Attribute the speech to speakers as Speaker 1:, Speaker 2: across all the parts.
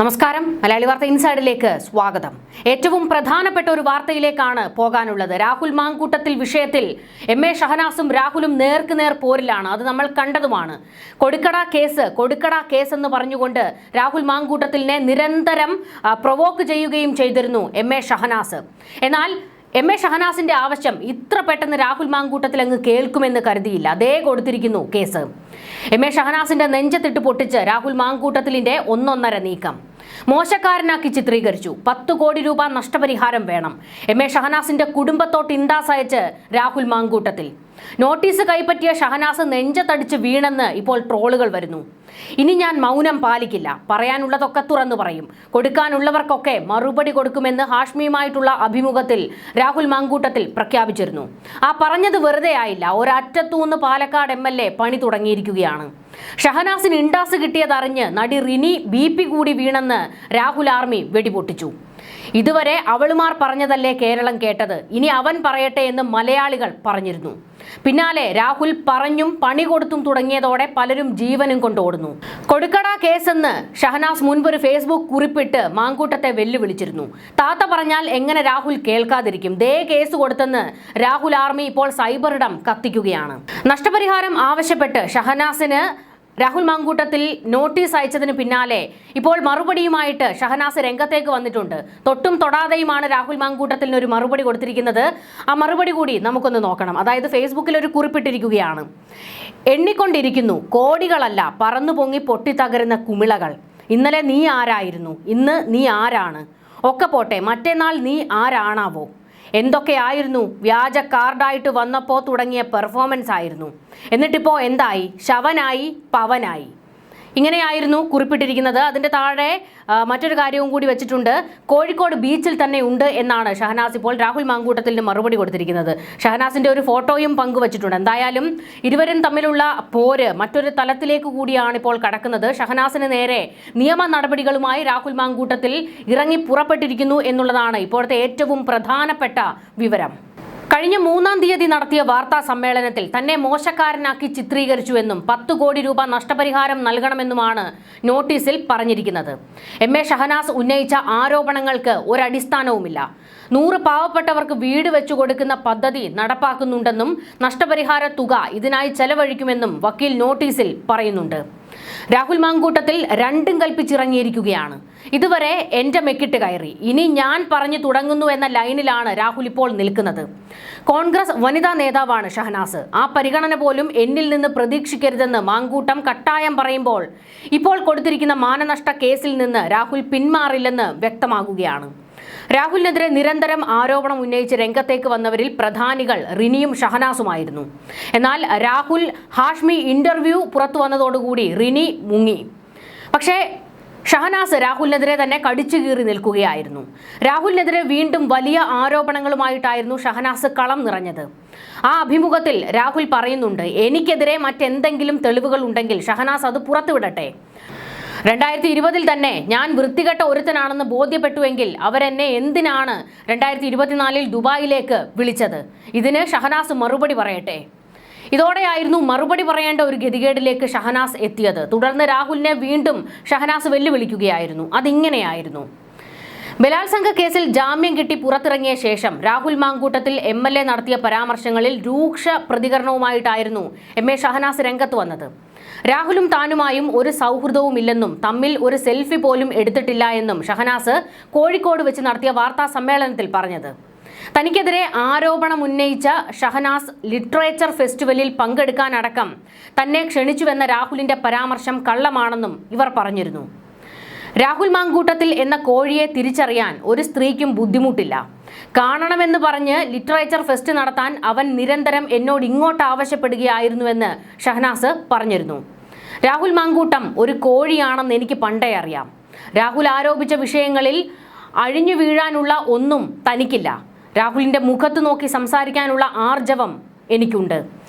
Speaker 1: നമസ്കാരം, മലയാളി വാർത്ത ഇൻസൈഡിലേക്ക് സ്വാഗതം. ഏറ്റവും പ്രധാനപ്പെട്ട ഒരു വാർത്തയിലേക്കാണ് പോകാനുള്ളത്. രാഹുൽ മാങ്കൂട്ടത്തിൽ വിഷയത്തിൽ എം എ ഷഹനാസും രാഹുലും നേർക്കുനേർ പോരിലാണ്. അത് നമ്മൾ കണ്ടതുമാണ്. കൊടുക്കട കേസ് എന്ന് പറഞ്ഞുകൊണ്ട് രാഹുൽ മാങ്കൂട്ടത്തിലിനെ നിരന്തരം പ്രൊവോക്ക് ചെയ്യുകയും ചെയ്തിരുന്നു എം എ ഷഹനാസ്. എന്നാൽ എം എ ഷഹനാസിന്റെ ആവശ്യം ഇത്ര പെട്ടെന്ന് രാഹുൽ മാങ്കൂട്ടത്തിൽ അങ്ങ് കേൾക്കുമെന്ന് കരുതിയില്ല. അതേ കൊടുത്തിരിക്കുന്നു കേസ്. എം എ ഷഹനാസിന്റെ നെഞ്ചത്തിട്ട് പൊട്ടിച്ച് രാഹുൽ മാങ്കൂട്ടത്തിലിന്റെ ഒന്നൊന്നര നീക്കം. മോശക്കാരനാക്കി ചിത്രീകരിച്ചു. 10 കോടി രൂപ നഷ്ടപരിഹാരം വേണം. എം എ ഷഹനാസിന്റെ കുടുംബത്തോട്ട് ഇൻഡാസ് അയച്ച് രാഹുൽ മാങ്കൂട്ടത്തിൽ. നോട്ടീസ് കൈപ്പറ്റിയ ഷഹനാസ് നെഞ്ചത്തടിച്ച് വീണെന്ന് ഇപ്പോൾ ട്രോളുകൾ വരുന്നു. ഇനി ഞാൻ മൗനം പാലിക്കില്ല, പറയാനുള്ളതൊക്കെ തുറന്നു പറയും, കൊടുക്കാനുള്ളവർക്കൊക്കെ മറുപടി കൊടുക്കുമെന്ന് ഹാഷ്മിയുമായിട്ടുള്ള അഭിമുഖത്തിൽ രാഹുൽ മാങ്കൂട്ടത്തിൽ പ്രഖ്യാപിച്ചിരുന്നു. ആ പറഞ്ഞത് വെറുതെ ആയില്ല. ഒരറ്റത്തൂന്ന് പാലക്കാട് MLA പണി തുടങ്ങിയിരിക്കുകയാണ്. ഷഹനാസിന് ഇൻഡാസ് കിട്ടിയതറിഞ്ഞ് നടി റിനി BP കൂടി വീണെന്ന് രാഹുൽ ആർമി വെടിപൊട്ടിച്ചു. ഇതുവരെ അവളുമാർ പറഞ്ഞതല്ലേ കേരളം കേട്ടത്, ഇനി അവൻ പറയട്ടെ എന്ന് മലയാളികൾ പറഞ്ഞിരുന്നു. പിന്നാലെ രാഹുൽ പറഞ്ഞും പണി കൊടുത്തും തുടങ്ങിയതോടെ പലരും ജീവനും കൊണ്ടോടുന്നു. കൊടുക്കട കേസെന്ന് ഷഹനാസ് മുൻപൊരു ഫേസ്ബുക്ക് കുറിപ്പിട്ട് മാങ്കൂട്ടത്തെ വെല്ലുവിളിച്ചിരുന്നു. താത്ത പറഞ്ഞാൽ എങ്ങനെ രാഹുൽ കേൾക്കാതിരിക്കും? ദേ കേസ് കൊടുത്തെന്ന് രാഹുൽ ആർമി ഇപ്പോൾ സൈബർ ഇടം കത്തിക്കുകയാണ്. നഷ്ടപരിഹാരം ആവശ്യപ്പെട്ട് ഷഹനാസിന് രാഹുൽ മാങ്കൂട്ടത്തിൽ നോട്ടീസ് അയച്ചതിന് പിന്നാലെ ഇപ്പോൾ മറുപടിയുമായിട്ട് ഷഹനാസ് രംഗത്തേക്ക് വന്നിട്ടുണ്ട്. തൊട്ടും തൊടാതെയുമാണ് രാഹുൽ മാങ്കൂട്ടത്തിന് ഒരു മറുപടി കൊടുത്തിരിക്കുന്നത്. ആ മറുപടി കൂടി നമുക്കൊന്ന് നോക്കണം. അതായത് ഫേസ്ബുക്കിൽ ഒരു കുറിപ്പിട്ടിരിക്കുകയാണ്. എണ്ണിക്കൊണ്ടിരിക്കുന്നു കോടികളല്ല, പറന്നു പൊങ്ങി പൊട്ടിത്തകരുന്ന കുമിളകൾ. ഇന്നലെ നീ ആരായിരുന്നു, ഇന്ന് നീ ആരാണ്? ഒക്കെ പോട്ടെ, മറ്റന്നാൾ നീ ആരാണാവോ? എന്തൊക്കെയായിരുന്നു? വ്യാജ കാർഡായിട്ട് വന്നപ്പോൾ തുടങ്ങിയ പെർഫോമൻസ് ആയിരുന്നു. എന്നിട്ടിപ്പോൾ എന്തായി? ശവനായി, പവനായി. ഇങ്ങനെയായിരുന്നു കുറിപ്പിട്ടിരിക്കുന്നത്. അതിൻ്റെ താഴെ മറ്റൊരു കാര്യവും കൂടി വെച്ചിട്ടുണ്ട്. കോഴിക്കോട് ബീച്ചിൽ തന്നെ ഉണ്ട് എന്നാണ് ഷഹനാസ് ഇപ്പോൾ രാഹുൽ മാങ്കൂട്ടത്തിന് മറുപടി കൊടുത്തിരിക്കുന്നത്. ഷഹനാസിന്റെ ഒരു ഫോട്ടോയും പങ്കുവച്ചിട്ടുണ്ട്. എന്തായാലും ഇരുവരും തമ്മിലുള്ള പോര് മറ്റൊരു തലത്തിലേക്ക് കൂടിയാണ് ഇപ്പോൾ കടക്കുന്നത്. ഷഹനാസിന് നേരെ നിയമ നടപടികളുമായി രാഹുൽ മാങ്കൂട്ടത്തിൽ ഇറങ്ങി പുറപ്പെട്ടിരിക്കുന്നു എന്നുള്ളതാണ് ഇപ്പോഴത്തെ ഏറ്റവും പ്രധാനപ്പെട്ട വിവരം. കഴിഞ്ഞ 3-ാം തീയതി നടത്തിയ വാർത്താ സമ്മേളനത്തിൽ തന്നെ മോശക്കാരനാക്കി ചിത്രീകരിച്ചുവെന്നും 10 കോടി രൂപ നഷ്ടപരിഹാരം നൽകണമെന്നുമാണ് നോട്ടീസിൽ പറഞ്ഞിരിക്കുന്നത്. എം എ ഷഹനാസ് ഉന്നയിച്ച ആരോപണങ്ങൾക്ക് ഒരടിസ്ഥാനവുമില്ല. 100 പാവപ്പെട്ടവർക്ക് വീട് വെച്ചു കൊടുക്കുന്ന പദ്ധതി നടപ്പാക്കുന്നുണ്ടെന്നും നഷ്ടപരിഹാര തുക ഇതിനായി ചെലവഴിക്കുമെന്നും വക്കീൽ നോട്ടീസിൽ പറയുന്നുണ്ട്. രാഹുൽ മാങ്കൂട്ടത്തിൽ രണ്ടും കൽപ്പിച്ചിറങ്ങിയിരിക്കുകയാണ്. ഇതുവരെ എന്റെ മെക്കിട്ട് കയറി, ഇനി ഞാൻ പറഞ്ഞു തുടങ്ങുന്നു എന്ന ലൈനിലാണ് രാഹുൽ ഇപ്പോൾ നിൽക്കുന്നത്. കോൺഗ്രസ് വനിതാ നേതാവാണ് ഷഹനാസ്. ആ പരിഗണന പോലും എന്നിൽ നിന്ന് പ്രതീക്ഷിക്കരുതെന്ന് മാങ്കൂട്ടം കട്ടായം പറയുമ്പോൾ ഇപ്പോൾ കൊടുത്തിരിക്കുന്ന മാനനഷ്ട കേസിൽ നിന്ന് രാഹുൽ പിന്മാറില്ലെന്ന് വ്യക്തമാകുകയാണ്. രാഹുലിനെതിരെ നിരന്തരം ആരോപണം ഉന്നയിച്ച് രംഗത്തേക്ക് വന്നവരിൽ പ്രധാനികൾ റിനിയും ഷഹനാസുമായിരുന്നു. എന്നാൽ രാഹുൽ ഹാഷ്മി ഇന്റർവ്യൂ പുറത്തു വന്നതോടുകൂടി റിനി മുങ്ങി. പക്ഷേ ഷഹനാസ് രാഹുലിനെതിരെ തന്നെ കടിച്ചു കീറി നിൽക്കുകയായിരുന്നു. രാഹുലിനെതിരെ വീണ്ടും വലിയ ആരോപണങ്ങളുമായിട്ടായിരുന്നു ഷഹനാസ് കളം നിറഞ്ഞത്. ആ അഭിമുഖത്തിൽ രാഹുൽ പറയുന്നുണ്ട്, എനിക്കെതിരെ മറ്റെന്തെങ്കിലും തെളിവുകൾ ഉണ്ടെങ്കിൽ ഷഹനാസ് അത് പുറത്തുവിടട്ടെ. 2020 തന്നെ ഞാൻ വൃത്തികെട്ട ഒരുത്തനാണെന്ന് ബോധ്യപ്പെട്ടുവെങ്കിൽ അവരെന്നെ എന്തിനാണ് 2024 ദുബായിലേക്ക് വിളിച്ചത്? ഇതിന് ഷഹനാസ് മറുപടി പറയട്ടെ. ഇതോടെയായിരുന്നു മറുപടി പറയേണ്ട ഒരു ഗതികേടിലേക്ക് ഷഹനാസ് എത്തിയത്. തുടർന്ന് രാഹുലിനെ വീണ്ടും ഷഹനാസ് വെല്ലുവിളിക്കുകയായിരുന്നു. അതിങ്ങനെയായിരുന്നു. ബലാത്സംഗ കേസിൽ ജാമ്യം കിട്ടി പുറത്തിറങ്ങിയ ശേഷം രാഹുൽ മാങ്കൂട്ടത്തിൽ MLA നടത്തിയ പരാമർശങ്ങളിൽ രൂക്ഷ പ്രതികരണവുമായിട്ടായിരുന്നു എം എ ഷഹനാസ് രംഗത്ത് വന്നത്. രാഹുലും താനുമായും ഒരു സൗഹൃദവുമില്ലെന്നും തമ്മിൽ ഒരു സെൽഫി പോലും എടുത്തിട്ടില്ല എന്നും ഷഹനാസ് കോഴിക്കോട് വെച്ച് നടത്തിയ വാർത്താ സമ്മേളനത്തിൽ പറഞ്ഞത്. തനിക്കെതിരെ ആരോപണം ഉന്നയിച്ച ഷഹനാസ് ലിറ്ററേച്ചർ ഫെസ്റ്റിവലിൽ പങ്കെടുക്കാനടക്കം തന്നെ ക്ഷണിച്ചുവെന്ന രാഹുലിന്റെ പരാമർശം കള്ളമാണെന്നും ഇവർ പറഞ്ഞിരുന്നു. രാഹുൽ മാങ്കൂട്ടത്തിൽ എന്ന കോഴിയെ തിരിച്ചറിയാൻ ഒരു സ്ത്രീക്കും ബുദ്ധിമുട്ടില്ല. കാണണമെന്ന് പറഞ്ഞ് ലിറ്ററേച്ചർ ഫെസ്റ്റ് നടത്താൻ അവൻ നിരന്തരം എന്നോട് ഇങ്ങോട്ട് ആവശ്യപ്പെടുകയായിരുന്നുവെന്ന് ഷഹനാസ് പറഞ്ഞിരുന്നു. രാഹുൽ മാങ്കൂട്ടം ഒരു കോഴിയാണെന്ന് എനിക്ക് പണ്ടേ അറിയാം. രാഹുൽ ആരോപിച്ച വിഷയങ്ങളിൽ അഴിഞ്ഞു വീഴാനുള്ള ഒന്നും തനിക്കില്ല. രാഹുലിന്റെ മുഖത്ത് നോക്കി സംസാരിക്കാനുള്ള ആർജവം എനിക്കുണ്ട്.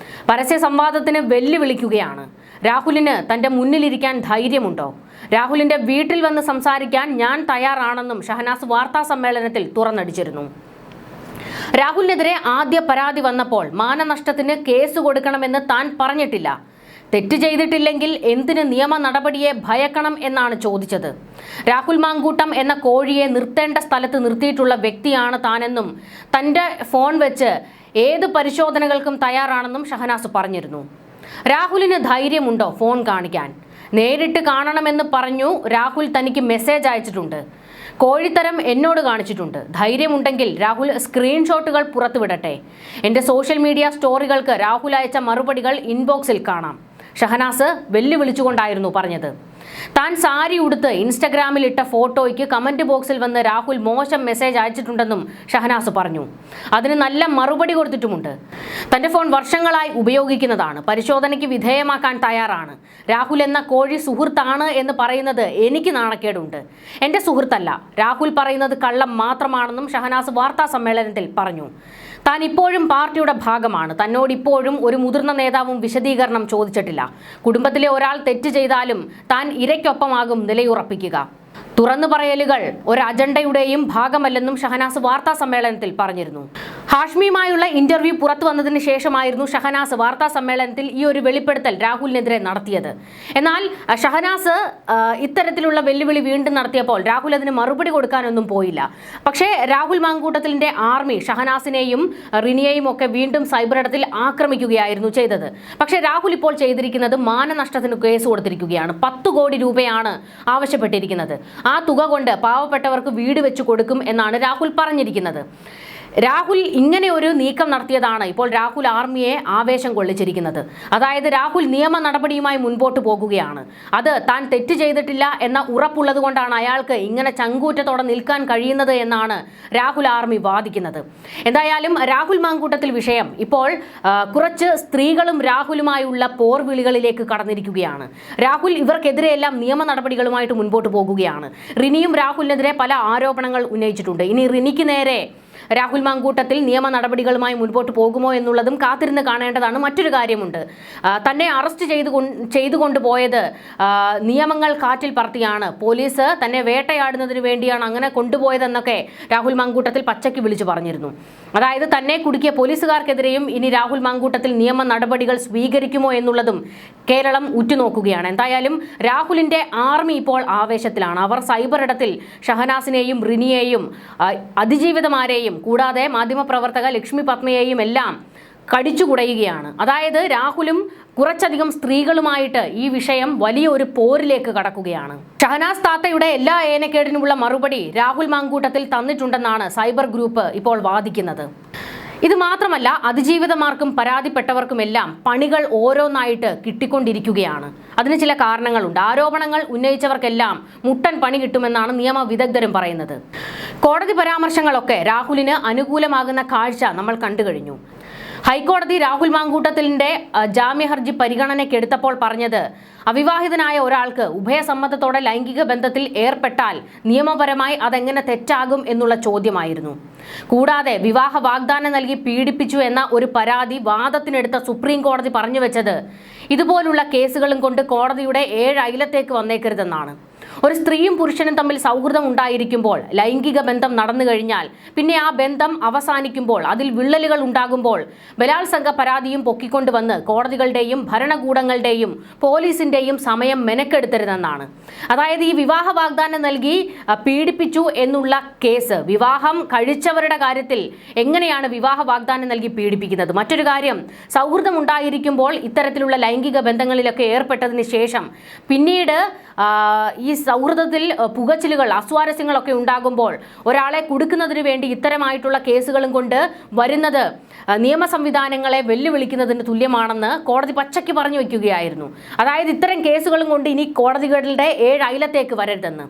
Speaker 1: പരസ്യ സംവാദത്തിന് വെല്ലുവിളിക്കുകയാണ്. രാഹുലിന് തന്റെ മുന്നിലിരിക്കാൻ ധൈര്യമുണ്ടോ? രാഹുലിന്റെ വീട്ടിൽ വന്ന് സംസാരിക്കാൻ ഞാൻ തയ്യാറാണെന്നും ഷഹനാസ് വാർത്താ സമ്മേളനത്തിൽ തുറന്നടിച്ചിരുന്നു. രാഹുലിനെതിരെ ആദ്യ പരാതി വന്നപ്പോൾ മാനനഷ്ടത്തിന് കേസ് കൊടുക്കണമെന്ന് താൻ പറഞ്ഞിട്ടില്ല. തെറ്റ് ചെയ്തിട്ടില്ലെങ്കിൽ എന്തിന് നിയമ നടപടിയെ ഭയക്കണം എന്നാണ് ചോദിച്ചത്. രാഹുൽ മാങ്കൂട്ടം എന്ന കോഴിയെ നിർത്തേണ്ട സ്ഥലത്ത് നിർത്തിയിട്ടുള്ള വ്യക്തിയാണ് താനെന്നും തൻ്റെ ഫോൺ വെച്ച് ഏത് പരിശോധനകൾക്കും തയ്യാറാണെന്നും ഷഹനാസ് പറഞ്ഞിരുന്നു. രാഹുലിന് ധൈര്യമുണ്ടോ ഫോൺ കാണിക്കാൻ? നേരിട്ട് കാണണമെന്ന് പറഞ്ഞു രാഹുൽ തനിക്ക് മെസ്സേജ് അയച്ചിട്ടുണ്ട്. കോഴിത്തരം എന്നോട് കാണിച്ചിട്ടുണ്ട്. ധൈര്യമുണ്ടെങ്കിൽ രാഹുൽ സ്ക്രീൻഷോട്ടുകൾ പുറത്തുവിടട്ടെ. എൻ്റെ സോഷ്യൽ മീഡിയ സ്റ്റോറികൾക്ക് രാഹുൽ അയച്ച മറുപടികൾ ഇൻബോക്സിൽ കാണാം. ഷഹനാസ് വെല്ലുവിളിച്ചുകൊണ്ടായിരുന്നു പറഞ്ഞത്. താൻ സാരി ഉടുത്ത് ഇൻസ്റ്റഗ്രാമിൽ ഇട്ട ഫോട്ടോയ്ക്ക് കമന്റ് ബോക്സിൽ വന്ന് രാഹുൽ മോശം മെസ്സേജ് അയച്ചിട്ടുണ്ടെന്നും ഷഹനാസ് പറഞ്ഞു. അതിന് നല്ല മറുപടി കൊടുത്തിട്ടുമുണ്ട്. തന്റെ ഫോൺ വർഷങ്ങളായി ഉപയോഗിക്കുന്നതാണ്. പരിശോധനയ്ക്ക് വിധേയമാക്കാൻ തയ്യാറാണ്. രാഹുൽ എന്ന കോഴി സുഹൃത്താണ് എന്ന് പറയുന്നത് എനിക്ക് നാണക്കേടുണ്ട്. എന്റെ സുഹൃത്തല്ല. രാഹുൽ പറയുന്നത് കള്ളം മാത്രമാണെന്നും ഷഹനാസ് വാർത്താ സമ്മേളനത്തിൽ പറഞ്ഞു. താൻ ഇപ്പോഴും പാർട്ടിയുടെ ഭാഗമാണ്. തന്നോട് ഇപ്പോഴും ഒരു മുതിർന്ന നേതാവും വിശദീകരണം ചോദിച്ചിട്ടില്ല. കുടുംബത്തിലെ ഒരാൾ തെറ്റ് ചെയ്താലും താൻ ഇരയ്ക്കൊപ്പമാകും നിലയുറപ്പിക്കുക. തുറന്നു പറയലുകൾ ഒരു അജണ്ടയുടെയും ഭാഗമല്ലെന്നും ഷഹനാസ് വാർത്താ സമ്മേളനത്തിൽ പറഞ്ഞിരുന്നു. ഹാഷ്മിയുമായുള്ള ഇന്റർവ്യൂ പുറത്തു വന്നതിന് ശേഷമായിരുന്നു ഷഹനാസ് വാർത്താ സമ്മേളനത്തിൽ ഈ ഒരു വെളിപ്പെടുത്തൽ രാഹുലിനെതിരെ നടത്തിയത്. എന്നാൽ ഷഹനാസ് ഇത്തരത്തിലുള്ള വെല്ലുവിളി വീണ്ടും നടത്തിയപ്പോൾ രാഹുൽ അതിന് മറുപടി കൊടുക്കാനൊന്നും പോയില്ല. പക്ഷേ രാഹുൽ മാങ്കൂട്ടത്തിലിന്റെ ആർമി ഷഹനാസിനെയും റിനിയെയും ഒക്കെ വീണ്ടും സൈബർ ഇടത്തിൽ ആക്രമിക്കുകയായിരുന്നു ചെയ്തത്. പക്ഷേ രാഹുൽ ഇപ്പോൾ ചെയ്തിരിക്കുന്നത് മാനനഷ്ടത്തിന് കേസ് കൊടുത്തിരിക്കുകയാണ്. 10 കോടി രൂപയാണ് ആവശ്യപ്പെട്ടിരിക്കുന്നത്. ആ തുക കൊണ്ട് പാവപ്പെട്ടവർക്ക് വീട് വെച്ച് കൊടുക്കും എന്നാണ് രാഹുൽ പറഞ്ഞിരിക്കുന്നത്. രാഹുൽ ഇങ്ങനെ ഒരു നീക്കം നടത്തിയതാണ് ഇപ്പോൾ രാഹുൽ ആർമിയെ ആവേശം കൊള്ളിച്ചിരിക്കുന്നത്. അതായത് രാഹുൽ നിയമ നടപടിയുമായി മുൻപോട്ട് പോകുകയാണ്. അത് താൻ തെറ്റ് ചെയ്തിട്ടില്ല എന്ന ഉറപ്പുള്ളത് കൊണ്ടാണ് അയാൾക്ക് ഇങ്ങനെ ചങ്കൂറ്റത്തോടെ നിൽക്കാൻ കഴിയുന്നത് എന്നാണ് രാഹുൽ ആർമി വാദിക്കുന്നത്. എന്തായാലും രാഹുൽ മാങ്കൂട്ടത്തിൽ വിഷയം ഇപ്പോൾ കുറച്ച് സ്ത്രീകളും രാഹുലുമായുള്ള പോർവിളികളിലേക്ക് കടന്നിരിക്കുകയാണ്. രാഹുൽ ഇവർക്കെതിരെയെല്ലാം നിയമ നടപടികളുമായിട്ട് മുൻപോട്ട് പോകുകയാണ്. റിനിയും രാഹുലിനെതിരെ പല ആരോപണങ്ങൾ ഉന്നയിച്ചിട്ടുണ്ട്. ഇനി റിനിക്ക് നേരെ രാഹുൽ മാങ്കൂട്ടത്തിൽ നിയമ നടപടികളുമായി മുൻപോട്ട് പോകുമോ എന്നുള്ളതും കാത്തിരുന്ന് കാണേണ്ടതാണ്. മറ്റൊരു കാര്യമുണ്ട്. തന്നെ അറസ്റ്റ് ചെയ്തുകൊണ്ടുപോയത് നിയമങ്ങൾ കാറ്റിൽ പറത്തിയാണ്. പോലീസ് തന്നെ വേട്ടയാടുന്നതിന് വേണ്ടിയാണ് അങ്ങനെ കൊണ്ടുപോയതെന്നൊക്കെ രാഹുൽ മാങ്കൂട്ടത്തിൽ പച്ചയ്ക്ക് വിളിച്ചു പറഞ്ഞിരുന്നു. അതായത് തന്നെ കുടുക്കിയ പോലീസുകാർക്കെതിരെയും ഇനി രാഹുൽ മാങ്കൂട്ടത്തിൽ നിയമ നടപടികൾ സ്വീകരിക്കുമോ എന്നുള്ളതും കേരളം ഉറ്റുനോക്കുകയാണ്. എന്തായാലും രാഹുലിന്റെ ആർമി ഇപ്പോൾ ആവേശത്തിലാണ്. അവർ സൈബർ ഇടത്തിൽ ഷഹനാസിനെയും റിനിയെയും അതിജീവിതമാരെയും കൂടാതെ മാധ്യമപ്രവർത്തക ലക്ഷ്മി പത്മയെയും എല്ലാം കടിച്ചുകുടയുകയാണ്. അതായത് രാഹുലും കുറച്ചധികം സ്ത്രീകളുമായിട്ട് ഈ വിഷയം വലിയൊരു പോരിലേക്ക് കടക്കുകയാണ്. ഷഹനാസ് താത്തയുടെ എല്ലാ ഏനക്കേടിനുമുള്ള മറുപടി രാഹുൽ മാങ്കൂട്ടത്തിൽ തന്നിട്ടുണ്ടെന്നാണ് സൈബർ ഗ്രൂപ്പ് ഇപ്പോൾ വാദിക്കുന്നത്. ഇത് മാത്രമല്ല, അതിജീവിതമാർക്കും പരാതിപ്പെട്ടവർക്കുമെല്ലാം പണികൾ ഓരോന്നായിട്ട് കിട്ടിക്കൊണ്ടിരിക്കുകയാണ്. അതിന് ചില കാരണങ്ങളുണ്ട്. ആരോപണങ്ങൾ ഉന്നയിച്ചവർക്കെല്ലാം മുട്ടൻ പണി കിട്ടുമെന്നാണ് നിയമ വിദഗ്ധരും പറയുന്നത്. കോടതി പരാമർശങ്ങളൊക്കെ രാഹുലിന് അനുകൂലമാകുന്ന കാഴ്ച നമ്മൾ കണ്ടു കഴിഞ്ഞു. ഹൈക്കോടതി രാഹുൽ മാങ്കൂട്ടത്തിലിന്റെ ജാമ്യ ഹർജി പരിഗണനയ്ക്കെടുത്തപ്പോൾ പറഞ്ഞത് അവിവാഹിതനായ ഒരാൾക്ക് ഉഭയസമ്മതത്തോടെ ലൈംഗിക ബന്ധത്തിൽ ഏർപ്പെട്ടാൽ നിയമപരമായി അതെങ്ങനെ തെറ്റാകും എന്നുള്ള ചോദ്യമായിരുന്നു. കൂടാതെ വിവാഹ വാഗ്ദാനം നൽകി പീഡിപ്പിച്ചു എന്ന ഒരു പരാതി വാദത്തിനെടുത്ത സുപ്രീം കോടതി പറഞ്ഞു വെച്ചത് ഇതുപോലുള്ള കേസുകളും കൊണ്ട് കോടതിയുടെ 7 അയലത്തേക്ക് വന്നേക്കരുതെന്നാണ്. ഒരു സ്ത്രീയും പുരുഷനും തമ്മിൽ സൗഹൃദം ഉണ്ടായിരിക്കുമ്പോൾ ലൈംഗിക ബന്ധം നടന്നു കഴിഞ്ഞാൽ പിന്നെ ആ ബന്ധം അവസാനിക്കുമ്പോൾ അതിൽ വിള്ളലുകൾ ഉണ്ടാകുമ്പോൾ ബലാത്സംഗ പരാതിയും പൊക്കിക്കൊണ്ടുവന്ന് കോടതികളുടെയും ഭരണകൂടങ്ങളുടെയും പോലീസിന്റെയും സമയം മെനക്കെടുത്തരുതെന്നാണ്. അതായത് ഈ വിവാഹ വാഗ്ദാനം നൽകി പീഡിപ്പിച്ചു എന്നുള്ള കേസ് വിവാഹം കഴിച്ചവരുടെ കാര്യത്തിൽ എങ്ങനെയാണ് വിവാഹ വാഗ്ദാനം നൽകി പീഡിപ്പിക്കുന്നത്? മറ്റൊരു കാര്യം, സൗഹൃദം ഉണ്ടായിരിക്കുമ്പോൾ ഇത്തരത്തിലുള്ള ലൈംഗിക ബന്ധങ്ങളിലൊക്കെ ഏർപ്പെട്ടതിന് ശേഷം പിന്നീട് ഈ സൗഹൃദത്തിൽ പുകച്ചിലുകൾ അസ്വാരസ്യങ്ങളൊക്കെ ഉണ്ടാകുമ്പോൾ ഒരാളെ കുടുക്കുന്നതിന് വേണ്ടി ഇത്തരമായിട്ടുള്ള കേസുകളും കൊണ്ട് വരുന്നത് നിയമ സംവിധാനങ്ങളെ വെല്ലുവിളിക്കുന്നതിന് തുല്യമാണെന്ന് കോടതി പച്ചയ്ക്ക് പറഞ്ഞു വയ്ക്കുകയായിരുന്നു. അതായത് ഇത്തരം കേസുകളും കൊണ്ട് ഇനി കോടതികളുടെ 7 അയലത്തേക്ക് വരരുതെന്ന്.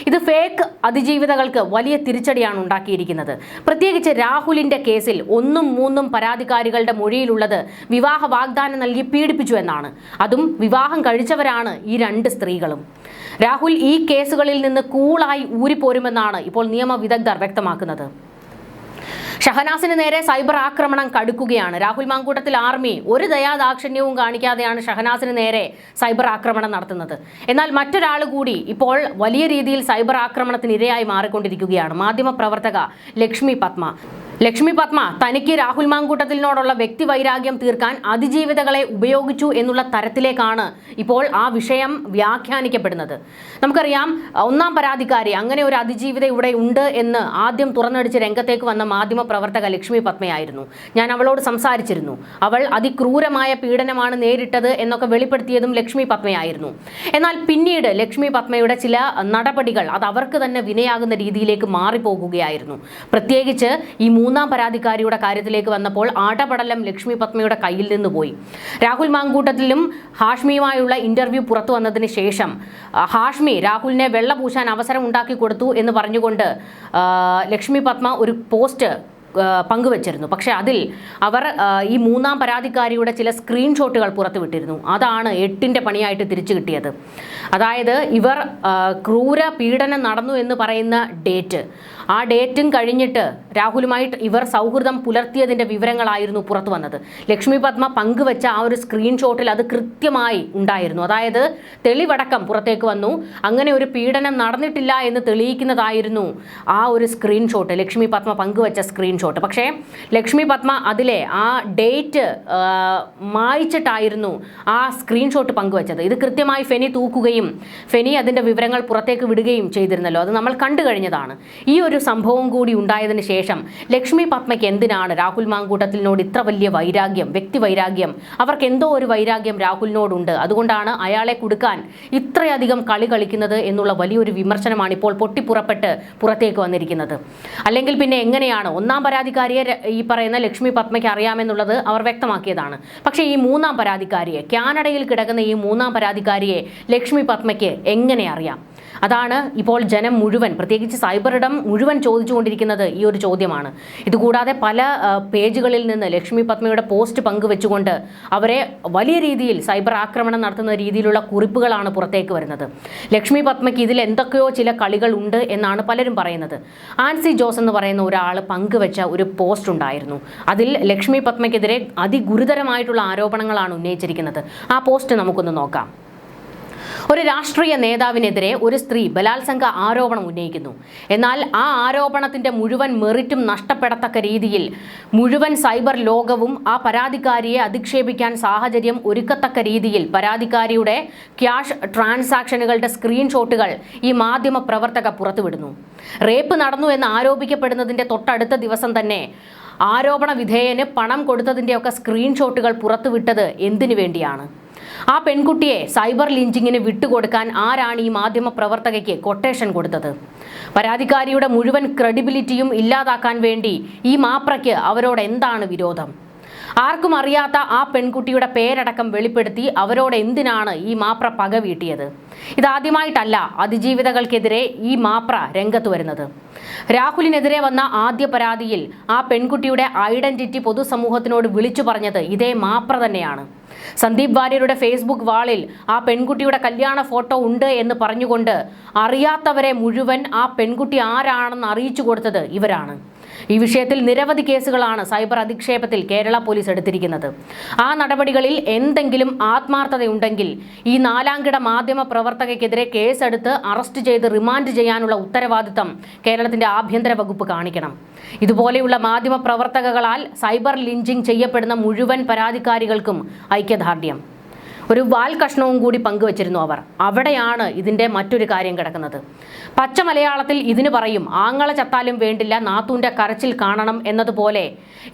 Speaker 1: ഇത് ഫേക്ക് അതിജീവിതകൾക്ക് വലിയ തിരിച്ചടിയാണ് ഉണ്ടാക്കിയിരിക്കുന്നത്. പ്രത്യേകിച്ച് രാഹുലിന്റെ കേസിൽ 1ഉം 3ഉം പരാതിക്കാരികളുടെ മൊഴിയിലുള്ളത് വിവാഹ വാഗ്ദാനം നൽകി പീഡിപ്പിച്ചു എന്നാണ്. അതും വിവാഹം കഴിച്ചവരാണ് ഈ 2 സ്ത്രീകളും. രാഹുൽ ഈ കേസുകളിൽ നിന്ന് കൂളായി ഊരിപ്പോരുമെന്നാണ് ഇപ്പോൾ നിയമ വിദഗ്ധർ വ്യക്തമാക്കുന്നത്. ഷഹനാസിന് നേരെ സൈബർ ആക്രമണം കടുക്കുകയാണ്. രാഹുൽ മാങ്കൂട്ടത്തിൽ ആർമി ഒരു ദയാദാക്ഷിണ്യവും കാണിക്കാതെയാണ് ഷഹനാസിന് നേരെ സൈബർ ആക്രമണം നടത്തുന്നത്. എന്നാൽ മറ്റൊരാൾ കൂടി ഇപ്പോൾ വലിയ രീതിയിൽ സൈബർ ആക്രമണത്തിന് ഇരയായി മാറിക്കൊണ്ടിരിക്കുകയാണ്. മാധ്യമപ്രവർത്തക ലക്ഷ്മി പത്മ. ലക്ഷ്മി പത്മ തനിക്ക് രാഹുൽ മാങ്കൂട്ടത്തിലിനോടുള്ള വ്യക്തിവൈരാഗ്യം തീർക്കാൻ അതിജീവിതകളെ ഉപയോഗിച്ചു എന്നുള്ള തരത്തിലേക്കാണ് ഇപ്പോൾ ആ വിഷയം വ്യാഖ്യാനിക്കപ്പെടുന്നത്. നമുക്കറിയാം, ഒന്നാം പരാതിക്കാരി അങ്ങനെ ഒരു അതിജീവിത ഇവിടെ ഉണ്ട് എന്ന് ആദ്യം തുറന്നടിച്ച് രംഗത്തേക്ക് വന്ന മാധ്യമ പ്രവർത്തക ലക്ഷ്മി പത്മയായിരുന്നു. ഞാൻ അവളോട് സംസാരിച്ചിരുന്നു. അവൾ അതിക്രൂരമായ പീഡനമാണ് നേരിട്ടത് എന്നൊക്കെ വെളിപ്പെടുത്തിയതും ലക്ഷ്മി പത്മയായിരുന്നു. എന്നാൽ പിന്നീട് ലക്ഷ്മി പത്മയുടെ ചില നടപടികൾ അത് അവർക്ക് തന്നെ വിനയാകുന്ന രീതിയിലേക്ക് മാറിപ്പോകുകയായിരുന്നു. പ്രത്യേകിച്ച് ഈ മൂന്നാം പരാതിക്കാരിയുടെ കാര്യത്തിലേക്ക് വന്നപ്പോൾ ആടപടലം ലക്ഷ്മി പത്മയുടെ കയ്യിൽ നിന്ന് പോയി. രാഹുൽ മാങ്കൂട്ടത്തിലും ഹാഷ്മിയുമായുള്ള ഇന്റർവ്യൂ പുറത്തു വന്നതിന് ശേഷം ഹാഷ്മി രാഹുലിനെ വെള്ളപൂശാൻ അവസരം ഉണ്ടാക്കി കൊടുത്തു എന്ന് പറഞ്ഞുകൊണ്ട് ലക്ഷ്മി പത്മ ഒരു പോസ്റ്റ് പങ്കുവച്ചിരുന്നു. പക്ഷെ അതിൽ അവർ ഈ മൂന്നാം പരാതിക്കാരിയുടെ ചില സ്ക്രീൻഷോട്ടുകൾ പുറത്തുവിട്ടിരുന്നു. അതാണ് 8ന്റെ പണിയായിട്ട് തിരിച്ചു കിട്ടിയത്. അതായത് ഇവർ ക്രൂര പീഡനം നടന്നു എന്ന് പറയുന്ന ഡേറ്റ്, ആ ഡേറ്റും കഴിഞ്ഞിട്ട് രാഹുലുമായിട്ട് ഇവർ സൗഹൃദം പുലർത്തിയതിൻ്റെ വിവരങ്ങളായിരുന്നു പുറത്തു വന്നത്. ലക്ഷ്മി പത്മ പങ്കുവച്ച ആ ഒരു സ്ക്രീൻഷോട്ടിൽ അത് കൃത്യമായി ഉണ്ടായിരുന്നു. അതായത് തെളിവടക്കം പുറത്തേക്ക് വന്നു. അങ്ങനെ ഒരു പീഡനം നടന്നിട്ടില്ല എന്ന് തെളിയിക്കുന്നതായിരുന്നു ആ ഒരു സ്ക്രീൻഷോട്ട്, ലക്ഷ്മി പത്മ പങ്കുവച്ച സ്ക്രീൻഷോട്ട്. പക്ഷേ ലക്ഷ്മി പത്മ അതിലെ ആ ഡേറ്റ് മായ്ച്ചിട്ടായിരുന്നു ആ സ്ക്രീൻഷോട്ട് പങ്കുവച്ചത്. ഇത് കൃത്യമായി ഫെനി തൂക്കുകയും ഫെനി അതിൻ്റെ വിവരങ്ങൾ പുറത്തേക്ക് വിടുകയും ചെയ്തിരുന്നല്ലോ. അത് നമ്മൾ കണ്ടു കഴിഞ്ഞതാണ്. ഈ ഒരു സംഭവം കൂടി ഉണ്ടായതിനു ശേഷം ലക്ഷ്മി പത്മയ്ക്ക് എന്തിനാണ് രാഹുൽ മാങ്കൂട്ടത്തിനോട് ഇത്ര വലിയ വൈരാഗ്യം, വ്യക്തിവൈരാഗ്യം? അവർക്ക് എന്തോ ഒരു വൈരാഗ്യം രാഹുലിനോടുണ്ട്. അതുകൊണ്ടാണ് അയാളെ കൊടുക്കാൻ ഇത്രയധികം കളി കളിക്കുന്നത് എന്നുള്ള വലിയൊരു വിമർശനമാണ് ഇപ്പോൾ പൊട്ടിപ്പുറപ്പെട്ട് പുറത്തേക്ക് വന്നിരിക്കുന്നത്. അല്ലെങ്കിൽ പിന്നെ എങ്ങനെയാണ് ഒന്നാം പരാതിക്കാരിയെ ഈ പറയുന്ന ലക്ഷ്മി പത്മയ്ക്ക് അറിയാമെന്നുള്ളത് അവർ വ്യക്തമാക്കിയതാണ്. പക്ഷേ ഈ മൂന്നാം പരാതിക്കാരിയെ, കാനഡയിൽ കിടക്കുന്ന ഈ മൂന്നാം പരാതിക്കാരിയെ ലക്ഷ്മി പത്മയ്ക്ക് എങ്ങനെ അറിയാം? അതാണ് ഇപ്പോൾ ജനം മുഴുവൻ, പ്രത്യേകിച്ച് സൈബർ ഇടം മുഴുവൻ ചോദിച്ചുകൊണ്ടിരിക്കുന്നത് ഈ ഒരു ചോദ്യമാണ്. ഇതുകൂടാതെ പല പേജുകളിൽ നിന്ന് ലക്ഷ്മി പത്മയുടെ പോസ്റ്റ് പങ്കുവെച്ചുകൊണ്ട് അവരെ വലിയ രീതിയിൽ സൈബർ ആക്രമണം നടത്തുന്ന രീതിയിലുള്ള കുറിപ്പുകളാണ് പുറത്തേക്ക് വരുന്നത്. ലക്ഷ്മി പത്മയ്ക്ക് ഇതിൽ എന്തൊക്കെയോ ചില കളികൾ ഉണ്ട് എന്നാണ് പലരും പറയുന്നത്. ആൻസി ജോസ് എന്ന് പറയുന്ന ഒരാൾ പങ്കുവെച്ച ഒരു പോസ്റ്റ് ഉണ്ടായിരുന്നു. അതിൽ ലക്ഷ്മി പത്മയ്ക്കെതിരെ അതിഗുരുതരമായിട്ടുള്ള ആരോപണങ്ങളാണ് ഉന്നയിച്ചിരിക്കുന്നത്. ആ പോസ്റ്റ് നമുക്കൊന്ന് നോക്കാം. ഒരു രാഷ്ട്രീയ നേതാവിനെതിരെ ഒരു സ്ത്രീ ബലാത്സംഗ ആരോപണം ഉന്നയിക്കുന്നു. എന്നാൽ ആ ആരോപണത്തിന്റെ മുഴുവൻ മെറിറ്റും നഷ്ടപ്പെടത്തക്ക രീതിയിൽ മുഴുവൻ സൈബർ ലോകവും ആ പരാതിക്കാരിയെ അധിക്ഷേപിക്കാൻ സാഹചര്യം ഒരുക്കത്തക്ക രീതിയിൽ പരാതിക്കാരിയുടെ ക്യാഷ് ട്രാൻസാക്ഷനുകളുടെ സ്ക്രീൻഷോട്ടുകൾ ഈ മാധ്യമ പ്രവർത്തക പുറത്തുവിടുന്നു. റേപ്പ് നടന്നു എന്ന് ആരോപിക്കപ്പെടുന്നതിന്റെ തൊട്ടടുത്ത ദിവസം തന്നെ ആരോപണ വിധേയന് പണം കൊടുത്തതിൻ്റെയൊക്കെ സ്ക്രീൻഷോട്ടുകൾ പുറത്തുവിട്ടത് എന്തിനു വേണ്ടിയാണ്? ആ പെൺകുട്ടിയെ സൈബർ ലിഞ്ചിങ്ങിന് വിട്ടുകൊടുക്കാൻ ആരാണ് ഈ മാധ്യമ പ്രവർത്തകയ്ക്ക് കൊട്ടേഷൻ കൊടുത്തത്? പരാതിക്കാരിയുടെ മുഴുവൻ ക്രെഡിബിലിറ്റിയും ഇല്ലാതാക്കാൻ വേണ്ടി ഈ മാപ്രയ്ക്ക് അവരോട് എന്താണ് വിരോധം? ആർക്കും അറിയാത്ത ആ പെൺകുട്ടിയുടെ പേരടക്കം വെളിപ്പെടുത്തി അവരോട് എന്തിനാണ് ഈ മാപ്ര പക വീട്ടിയത്? ഇതാദ്യമായിട്ടല്ല അതിജീവിതകൾക്കെതിരെ ഈ മാപ്ര രംഗത്ത് വരുന്നത്. രാഹുലിനെതിരെ വന്ന ആദ്യ പരാതിയിൽ ആ പെൺകുട്ടിയുടെ ഐഡന്റിറ്റി പൊതുസമൂഹത്തിനോട് വിളിച്ചു പറഞ്ഞത് ഇതേ മാപ്ര തന്നെയാണ്. സന്ദീപ് വാര്യരുടെ ഫേസ്ബുക്ക് വാളിൽ ആ പെൺകുട്ടിയുടെ കല്യാണ ഫോട്ടോ ഉണ്ട് എന്ന് പറഞ്ഞുകൊണ്ട് അറിയാത്തവരെ മുഴുവൻ ആ പെൺകുട്ടി ആരാണെന്ന് അറിയിച്ചു കൊടുത്തത് ഇവരാണ്. ഈ വിഷയത്തിൽ നിരവധി കേസുകളാണ് സൈബർ അധിക്ഷേപത്തിൽ കേരള പോലീസ് എടുത്തിരിക്കുന്നത്. ആ നടപടികളിൽ എന്തെങ്കിലും ആത്മാർത്ഥതയുണ്ടെങ്കിൽ ഈ നാലാംകിട മാധ്യമ പ്രവർത്തകയ്ക്കെതിരെ കേസെടുത്ത് അറസ്റ്റ് ചെയ്ത് റിമാൻഡ് ചെയ്യാനുള്ള ഉത്തരവാദിത്തം കേരളത്തിന്റെ ആഭ്യന്തര വകുപ്പ് കാണിക്കണം. ഇതുപോലെയുള്ള മാധ്യമ പ്രവർത്തകകളാൽ സൈബർ ലിഞ്ചിങ് ചെയ്യപ്പെടുന്ന മുഴുവൻ പരാതിക്കാരികൾക്കും ഐക്യദാർഢ്യം. ഒരു വാൽ കഷ്ണവും കൂടി പങ്കുവച്ചിരുന്നു അവർ. അവിടെയാണ് ഇതിൻ്റെ മറ്റൊരു കാര്യം കിടക്കുന്നത്. പച്ച മലയാളത്തിൽ ഇതിന് പറയും, ആങ്ങള ചത്താലും വേണ്ടില്ല നാത്തൂൻ്റെ കരച്ചിൽ കാണണം എന്നതുപോലെ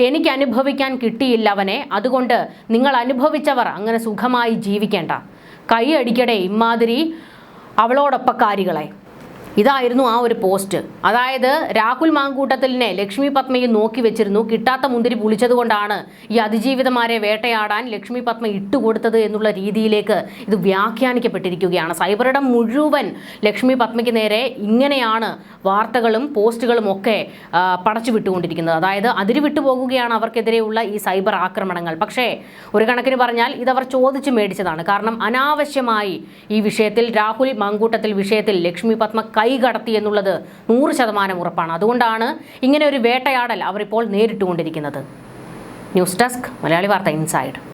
Speaker 1: എനിക്ക് അനുഭവിക്കാൻ കിട്ടിയില്ല അവനെ, അതുകൊണ്ട് നിങ്ങൾ അനുഭവിച്ചവർ അങ്ങനെ സുഖമായി ജീവിക്കേണ്ട, കൈയടിക്കടേ ഇമാതിരി അവളോടൊപ്പക്കാരികളെ. ഇതായിരുന്നു ആ ഒരു പോസ്റ്റ്. അതായത് രാഹുൽ മാങ്കൂട്ടത്തിലിനെ ലക്ഷ്മി പത്മയും നോക്കി വെച്ചിരുന്നു. കിട്ടാത്ത മുന്തിരി പുളിച്ചതുകൊണ്ടാണ് ഈ അതിജീവിതമാരെ വേട്ടയാടാൻ ലക്ഷ്മി പത്മ ഇട്ടുകൊടുത്തത് എന്നുള്ള രീതിയിലേക്ക് ഇത് വ്യാഖ്യാനിക്കപ്പെട്ടിരിക്കുകയാണ്. സൈബറിടം മുഴുവൻ ലക്ഷ്മി പത്മയ്ക്ക് നേരെ ഇങ്ങനെയാണ് വാർത്തകളും പോസ്റ്റുകളും ഒക്കെ പടച്ചു വിട്ടുകൊണ്ടിരിക്കുന്നത്. അതായത് അതിര് വിട്ടുപോകുകയാണ് അവർക്കെതിരെയുള്ള ഈ സൈബർ ആക്രമണങ്ങൾ. പക്ഷേ ഒരു കണക്കിന് പറഞ്ഞാൽ ഇതവർ ചോദിച്ചു മേടിച്ചതാണ്. കാരണം അനാവശ്യമായി ഈ വിഷയത്തിൽ, രാഹുൽ മാങ്കൂട്ടത്തിൽ വിഷയത്തിൽ ലക്ഷ്മി പത്മ കൈകടത്തി എന്നുള്ളത് 100% ഉറപ്പാണ്. അതുകൊണ്ടാണ് ഇങ്ങനെ ഒരു വേട്ടയാടൽ അവർ ഇപ്പോൾ നേരിട്ടുകൊണ്ടിരിക്കുന്നത്. ന്യൂസ് ഡെസ്ക്, മലയാളി വാർത്ത ഇൻസൈഡ്.